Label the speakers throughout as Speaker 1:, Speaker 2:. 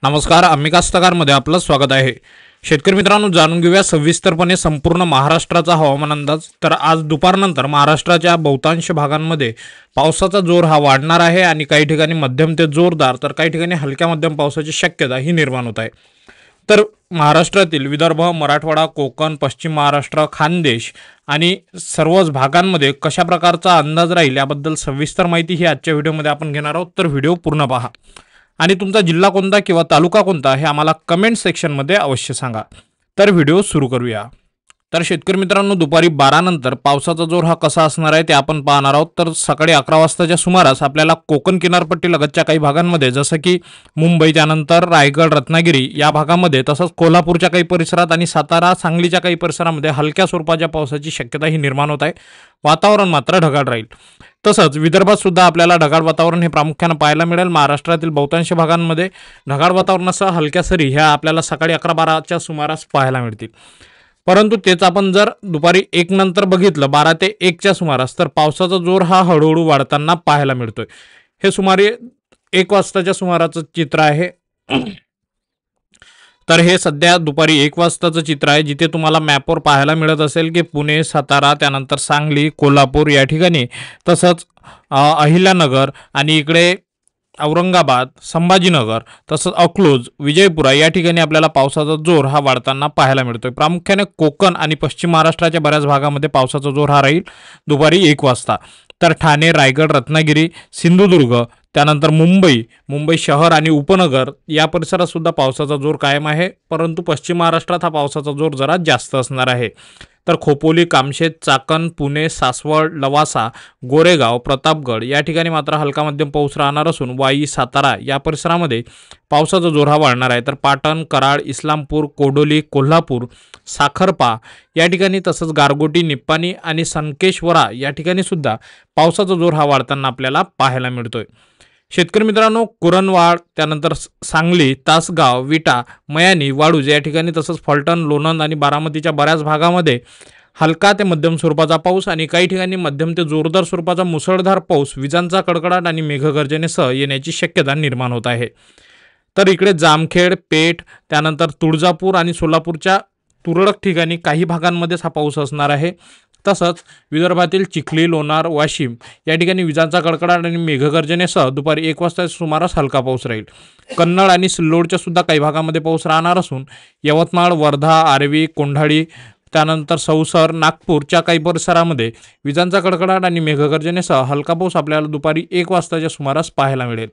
Speaker 1: नमस्कार, आम्ही कास्तकारमध्ये आपलं स्वागत आहे। शेतकरी मित्रांनो, जाणून घेऊया सविस्तरपणे संपूर्ण महाराष्ट्राचा हवामान अंदाज। तर आज दुपारनंतर महाराष्ट्राच्या बहुतांश भागांमध्ये पावसाचा जोर हा वाढणार आहे आणि काही ठिकाणी मध्यम ते जोरदार तर काही ठिकाणी हलक्या मध्यम पावसाची शक्यता ही निर्माण होत आहे। तर महाराष्ट्रातील विदर्भ, मराठवाडा, कोकण, पश्चिम महाराष्ट्र, खानदेश आणि सर्वच भागांमध्ये कशा प्रकारचा अंदाज राहील याबद्दल सविस्तर माहिती ही आजच्या व्हिडिओमध्ये आपण घेणार आहोत। तर व्हिडिओ पूर्ण पहा आणि तुमचा जिल्हा कोणता किंवा तालुका कोणता हे आम्हाला कमेंट सेक्शनमध्ये अवश्य सांगा। तर व्हिडिओ सुरू करूया। तर शेतकरी मित्रांनो, दुपारी 12 नंतर पावसाचा जोर हा कसा असणार आहे ते आपण पाहणार आहोत। तर सकाळी 11 वाजताच्या सुमारास आपल्याला कोकण किनारपट्टी लगतच्या काही भागांमध्ये जसं की मुंबई, त्यानंतर रायगड, रत्नागिरी या भागामध्ये, तसंच कोल्हापूरच्या काही परिसरात आणि सातारा, सांगलीच्या काही परिसरामध्ये हलक्या स्वरूपाच्या पावसाची शक्यता ही निर्माण होत आहे। वातावरण मात्र ढगाळ राहील। तसंच विदर्भात सुद्धा आपल्याला ढगाळ वातावरण हे प्रामुख्याने पाहायला मिळेल। महाराष्ट्रातील बहुतांश भागांमध्ये ढगाळ वातावरणासह हलक्या सरी ह्या आपल्याला सकाळी 11-12च्या सुमारास पाहायला मिळतील। परंतु तेच आपण जर दुपारी 1 नंतर बघितलं, 12 ते 1च्या सुमारास, तर पावसाचा जोर हा हळूहळू वाढताना पाहायला मिळतोय। हे सुमारे 1 वाजताच्या सुमाराचं चित्र आहे। तर हे सध्या दुपारी 1 वाजताचं चित्र आहे, जिथे तुम्हाला मॅपवर पाहायला मिळत असेल की पुणे, सातारा, त्यानंतर सांगली, कोल्हापूर या ठिकाणी, तसंच अहिल्यानगर आणि इकडे औरंगाबाद, संभाजीनगर, तसंच अकलूज, विजयपुरा या ठिकाणी आपल्याला पावसाचा जोर हा वाढताना पाहायला मिळतोय। प्रामुख्याने कोकण आणि पश्चिम महाराष्ट्राच्या बऱ्याच भागामध्ये पावसाचा जोर हा राहील दुपारी 1 वाजता। तर ठाणे, रायगड, रत्नागिरी, सिंधुदुर्ग, त्यानंतर मुंबई शहर आणि उपनगर या परिसरात सुद्धा पावसाचा जोर कायम आहे। परंतु पश्चिम महाराष्ट्रात हा पावसाचा जोर जरा जास्त असणार आहे। तर खोपोली, कामशेत, चाकण, पुणे, सासवड, लवासा, गोरेगाव, प्रतापगड या ठिकाणी मात्र हलका मध्यम पाऊस राहणार असून वाई, सातारा या परिसरामध्ये पावसाचा जोर हा वाढणार आहे। तर पाटण, कराड, इस्लामपूर, कोडोली, कोल्हापूर, साखरपा या ठिकाणी, तसंच गारगोटी, निप्पाणी आणि संकेश्वरा या ठिकाणी सुद्धा पावसाचा जोर हा वाढताना आपल्याला पाहायला मिळतोय। शेतकरी मित्रांनो, कुरणवाड, त्यानंतर सांगली, तासगाव, विटा, मयानी, वाळूज या ठिकाणी, तसंच फलटण, लोणंद आणि बारामतीच्या बऱ्याच भागामध्ये हलका ते मध्यम स्वरूपाचा पाऊस आणि काही ठिकाणी मध्यम ते जोरदार स्वरूपाचा मुसळधार पाऊस, विजांचा कडकडाट आणि मेघगर्जनेसह येण्याची शक्यता निर्माण होत आहे। तर इकडे जामखेड, पेठ, त्यानंतर तुळजापूर आणि सोलापूरच्या तुरळक ठिकाणी काही भागांमध्येच हा पाऊस असणार आहे। तसंच विदर्भातील चिखली, लोणार, वाशिम या ठिकाणी विजांचा कडकडाट आणि मेघगर्जनेसह दुपारी 1 वाजता सुमारास हलका पाऊस राहील। कन्नड आणि सिल्लोडच्या सुद्धा काही भागामध्ये पाऊस राहणार असून यवतमाळ, वर्धा, आर्वी, कोंढाळी, त्यानंतर सौसर, नागपूरच्या काही परिसरामध्ये विजांचा कडकडाट आणि मेघगर्जनेसह हलका पाऊस आपल्याला दुपारी 1 वाजताच्या सुमारास पाहायला मिळेल।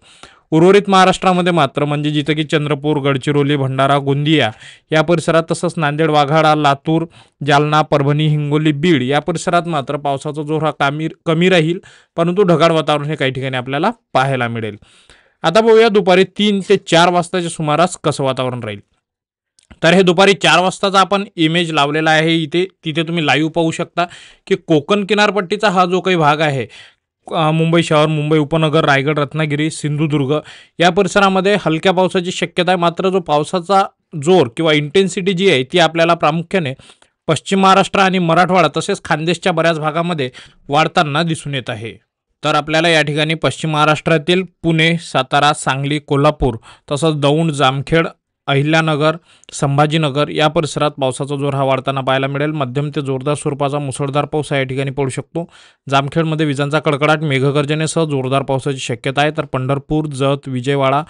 Speaker 1: उर्वरित महाराष्ट्रामध्ये मात्र म्हणजे जिथं की चंद्रपूर, गडचिरोली, भंडारा, गोंदिया या परिसरात, तसंच नांदेड, वाघाडा, लातूर, जालना, परभणी, हिंगोली, बीड या परिसरात मात्र पावसाचा जोर हा कमी राहील। परंतु ढगाळ वातावरण हे काही ठिकाणी आपल्याला पाहायला मिळेल। आता बघूया दुपारी 3 ते 4 वाजताच्या सुमारास कसं वातावरण राहील। तर हे दुपारी 4 वाजताचा आपण इमेज लावलेला आहे तिथे तुम्ही लाईव्ह पाहू शकता की कोकण किनारपट्टीचा हा जो काही भाग आहे, मुंबई शहर, मुंबई उपनगर, रायगड, रत्नागिरी, सिंधुदुर्ग या परिसरामध्ये हलक्या पावसाची शक्यता आहे। मात्र जो पावसाचा जोर किंवा इंटेन्सिटी जी आहे ती आपल्याला प्रामुख्याने पश्चिम महाराष्ट्र आणि मराठवाडा तसेच खानदेशच्या बऱ्याच भागामध्ये वाढताना दिसून येत आहे। तर आपल्याला या ठिकाणी पश्चिम महाराष्ट्रातील पुणे, सातारा, सांगली, कोल्हापूर, तसंच दौंड, जामखेड, अहिल्यानगर, संभाजीनगर या परिसरात पावसाचा जोर हा वाढताना पाहायला मिळेल। मध्यम ते जोरदार स्वरूपाचा मुसळधार पाऊस या ठिकाणी पडू शकतो। जामखेडमध्ये विजांचा कडकडाट, मेघगर्जनेसह जोरदार पावसाची शक्यता आहे। तर पंढरपूर, जत, विजयवाडा,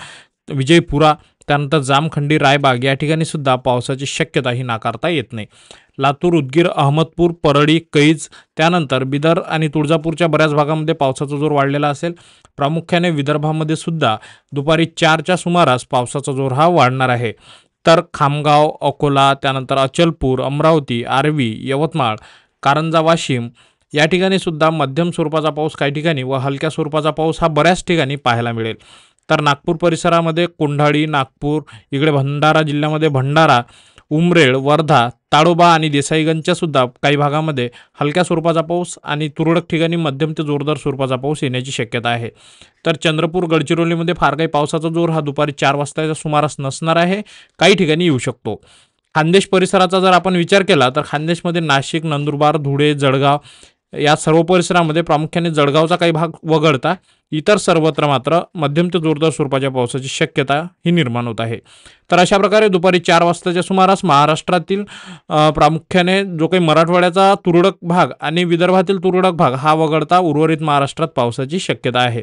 Speaker 1: विजयपुरा, त्यानंतर जामखंडी, रायबाग या ठिकाणी सुद्धा पावसाची शक्यता ही नाकारता येत नाही। लातूर, उदगीर, अहमदपूर, परळी, कैज, त्यानंतर बिदर आणि तुळजापूरच्या बऱ्याच भागामध्ये पावसाचा जोर वाढलेला असेल। प्रामुख्याने विदर्भामध्ये सुद्धा दुपारी 4च्या सुमारास पावसाचा जोर हा वाढणार आहे। तर खामगाव, अकोला, त्यानंतर अचलपूर, अमरावती, आर्वी, यवतमाळ, कारंजा, वाशिम या ठिकाणी सुद्धा मध्यम स्वरूपाचा पाऊस काही ठिकाणी व हलक्या स्वरूपाचा पाऊस हा बऱ्याच ठिकाणी पाहायला मिळेल। तर नागपूर परिसरामध्ये कोंढाळी, नागपूर, इकडे भंडारा जिल्ह्यामध्ये भंडारा, उमरेड, वर्धा, ताडोबा आणि देसाईगंजच्या सुद्धा काही भागामध्ये हलक्या स्वरूपाचा पाऊस आणि तुरळक ठिकाणी मध्यम ते जोरदार स्वरूपाचा पाऊस येण्याची शक्यता आहे। तर चंद्रपूर, गडचिरोलीमध्ये फार काही पावसाचा जोर हा दुपारी 4 वाजताच्या सुमारास नसणार आहे, काही ठिकाणी येऊ शकतो। खानदेश परिसराचा जर आपण विचार केला तर खानदेशमध्ये नाशिक, नंदुरबार, धुळे, जळगाव या सर्व परिसरामध्ये प्रामुख्याने जळगावचा काही भाग वगळता इतर सर्वत्र मात्र मध्यम ते जोरदार स्वरूपाच्या पावसाची शक्यता ही निर्माण होत आहे. तर अशा प्रकारे दुपारी 4 वाजताच्या सुमारास महाराष्ट्रातील प्रामुख्याने जो काही मराठवाड्याचा तुरळक भाग आणि विदर्भातील तुरळक भाग हा वगळता उर्वरित महाराष्ट्रात पावसाची शक्यता आहे.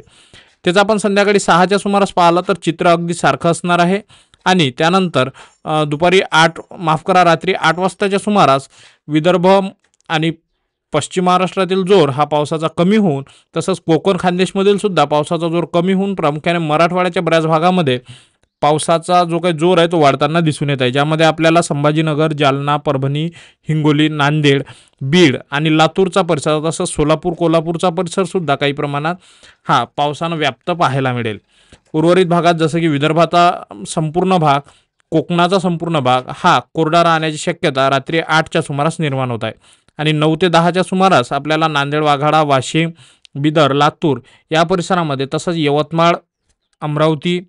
Speaker 1: त्याचा आपण संध्याकाळी 6च्या सुमारास पाहिला तर चित्र अगदी सारखं असणार आहे. आणि त्यानंतर रात्री 8 वाजताच्या सुमारास विदर्भ आणि पश्चिम महाराष्ट्रातील जोर हा पावसाचा कमी होऊन तसंच कोकण खानदेशमधील सुद्धा पावसाचा जोर कमी होऊन प्रामुख्याने मराठवाड्याच्या बऱ्याच भागामध्ये पावसाचा जो काही जोर आहे तो वाढताना दिसून येत आहे, ज्यामध्ये आपल्याला संभाजीनगर, जालना, परभणी, हिंगोली, नांदेड, बीड आणि लातूरचा परिसर तसंच सोलापूर, कोल्हापूरचा परिसर सुद्धा काही प्रमाणात हा पावसानं व्याप्त पाहायला मिळेल. उर्वरित भागात जसं की विदर्भाचा संपूर्ण भाग, कोकणाचा संपूर्ण भाग हा कोरडा राहण्याची शक्यता रात्री 8च्या सुमारास निर्माण होत आहे. आणि 9 ते 10च्या सुमारास आपल्याला नांदेड, वाघाडा, वाशिम, बिदर, लातूर या परिसरामध्ये तसंच यवतमाळ, अमरावती,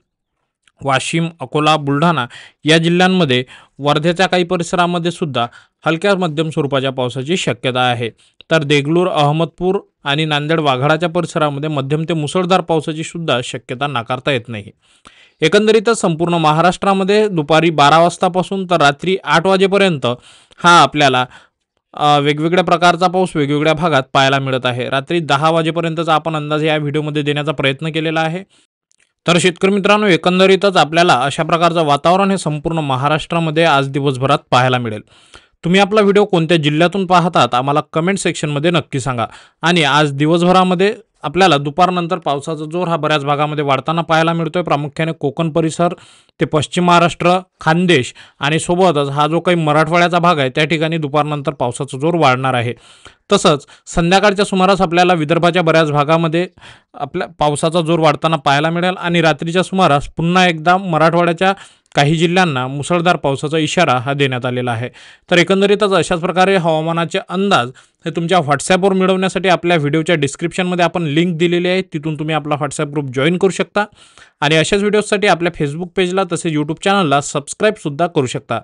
Speaker 1: वाशिम, अकोला, बुलढाणा या जिल्ह्यांमध्ये वर्ध्याच्या काही परिसरामध्ये सुद्धा हलक्या मध्यम स्वरूपाच्या पावसाची शक्यता आहे. तर देगलूर, अहमदपूर आणि नांदेड, वाघाडाच्या परिसरामध्ये मध्यम ते मुसळधार पावसाची सुद्धा शक्यता नाकारता येत नाही. एकंदरीतच संपूर्ण महाराष्ट्रामध्ये दुपारी 12 वाजतापासून तर रात्री 8 वाजेपर्यंत हा आपल्याला वेगवेगळ्या प्रकारचा पाऊस वेगवेगळ्या भागात पाहायला मिळत आहे. रात्री 10 वाजेपर्यंतचा आपण अंदाज या व्हिडिओमध्ये देण्याचा प्रयत्न केलेला आहे. तर शेतकरी मित्रांनो, एकंदरीतच आपल्याला अशा प्रकारचं वातावरण हे संपूर्ण महाराष्ट्रामध्ये आज दिवसभरात पाहायला मिळेल. तुम्ही आपला व्हिडिओ कोणत्या जिल्ह्यातून पाहतात आम्हाला कमेंट सेक्शनमध्ये नक्की सांगा. आणि आज दिवसभरामध्ये आपल्याला दुपारनंतर पावसाचा जोर हा बऱ्याच भागामध्ये वाढताना पाहायला मिळतोय. प्रामुख्याने कोकण परिसर ते पश्चिम महाराष्ट्र, खानदेश आणि सोबतच हा जो काही मराठवाड्याचा भाग आहे त्या ठिकाणी दुपारनंतर पावसाचा जोर वाढणार आहे. तसंच संध्याकाळच्या सुमारास आपल्याला विदर्भाच्या बऱ्याच भागामध्ये आपल्या पावसाचा जोर वाढताना पाहायला मिळेल. आणि रात्रीच्या सुमारास पुन्हा एकदा मराठवाड्याच्या काही जिल्ह्यांना मुसळधार पावसाचा इशारा हा देण्यात आलेला आहे. तर एकंदरीतच अशाच प्रकारे हवामानाचे अंदाज हे तुमच्या व्हॉट्सॲपवर मिळवण्यासाठी आपल्या व्हिडिओच्या डिस्क्रिप्शनमध्ये आपण लिंक दिलेली आहे, तिथून तुम्ही आपला व्हॉट्सॲप ग्रुप जॉईन करू शकता. आणि अशाच व्हिडिओसाठी आपल्या फेसबुक पेजला तसेच यूट्यूब चॅनलला सबस्क्राईबसुद्धा करू शकता.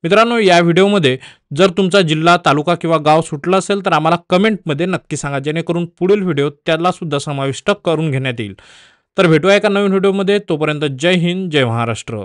Speaker 1: मित्रांनो, या व्हिडिओमध्ये जर तुमचा जिल्हा, तालुका किंवा गाव सुटलं असेल तर आम्हाला कमेंटमध्ये नक्की सांगा, जेणेकरून पुढील व्हिडिओ त्यालासुद्धा समाविष्ट करून घेण्यात येईल. तर भेटूया एका नवीन व्हिडिओमध्ये. तोपर्यंत जय हिंद, जय महाराष्ट्र.